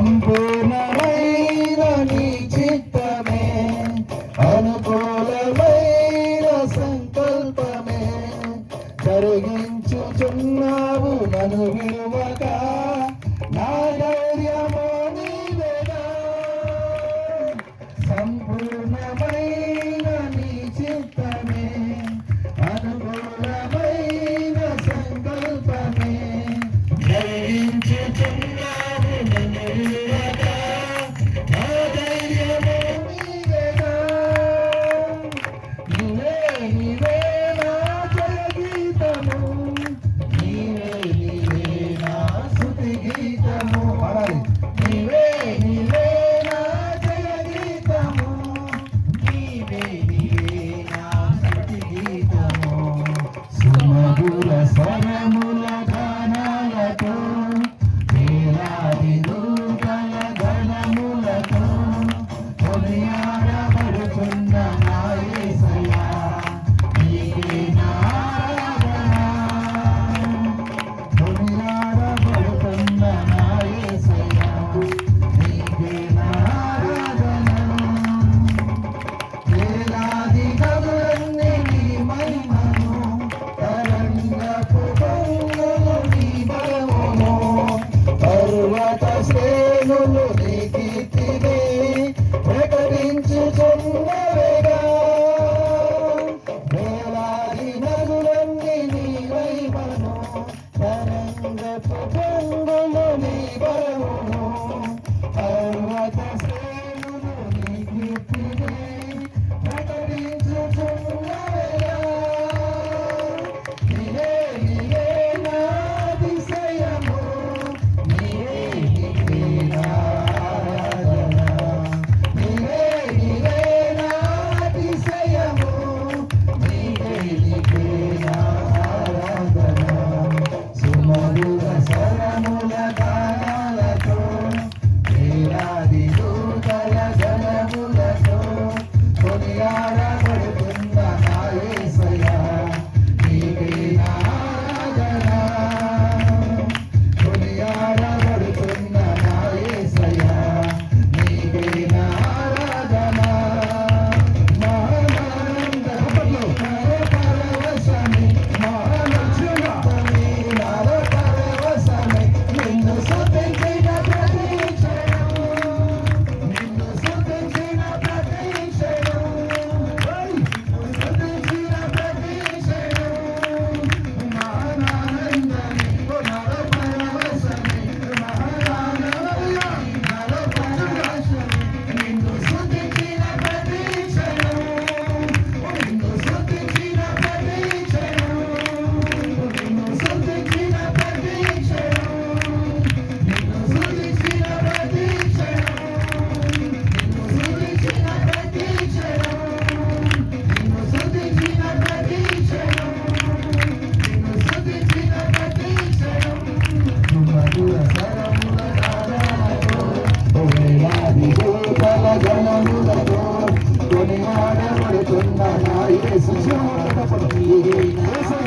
సంపూర్ణమైన నీ చిత్తమే అనుకూలమైన సంకల్పమే జరిగించుచున్నావు నన్ను విలువక నా ధైర్యము నీవేగా సంపూర్ణమైన నీ చిత్తమే అనుకూలమైన సంకల్పమే జరిగించుచున్నావు నన్ను విలువక నా ధైర్యము నీవేగా నీవే నీవే నా జయ గీతము నీవే నీవే నా స్తుతి గీతము పాడాలి నీవే నీవే నా జయ గీతము నీవే నీవే నా స్తుతి గీతము సుమధుర స్వరముల గానాలతో వేలాది దూతల గణములతో కొనియాడబడుతున్న నా యేసయ్యా నీకే నా ఆరాధన కొనియాడబడుతున్న నా యేసయ్యా నీకే నా ఆరాధన వేలాది గదులన్నీ నీ మహిమను తరంగపు పొంగులు నీ బలమును పర్వత శ్రేణులు నీ కీర్తిని ప్రకటించుచున్నవేగా వేలాది నదులన్నీ నీ మహిమను తరంగపు పొంగులు నీ బలమును పర్వత శ్రేణులు నీ కీర్తిని ప్రకటించుచున్నవేగా నీవే నీవే నా అతిశయము నీవే నీవే నా ఆరాధన నీవే నీవే నా అతిశయము నీవే నీవే నా ఆరాధన సుమధుర స్వరముల గానాలతో వేలాది దూతల గణములతో కొనియాడబడుతున్న నా యేసయ్యా నీకే నా ఆరాధన కొనియాడబడుతున్న నా యేసయ్యా నీకే నా ఆరాధన మహానంద పరవశమే మహానందమే నాలో పరవశమే నిన్ను స్తుతించిన ప్రతి క్షణం నిన్ను స్తుతించిన ప్రతి క్షణం స్తుతించిన ప్రతి క్షణం మహానందమే నాలో పరవశమే మహానందమే నాలో పరవశమే నిన్ను స్తుతించిన ప్రతి క్షణం నిన్ను స్తుతించిన ప్రతి క్షణం నిన్ను స్తుతించిన ప్రతి క్షణం నిన్ను స్తుతించిన ప్రతి క్షణం నిన్ను స్తుతించిన ప్రతి క్షణం నిన్ను స్తుతించిన ప్రతి క్షణం నిన్ను స్తుతించిన ప్రతి క్షణం సుమధుర స్వరముల గానాలతో వేలాది దూతల గణములతో కొనియాడబడుతున్న నా యేసు శివముల పట్టి యేసు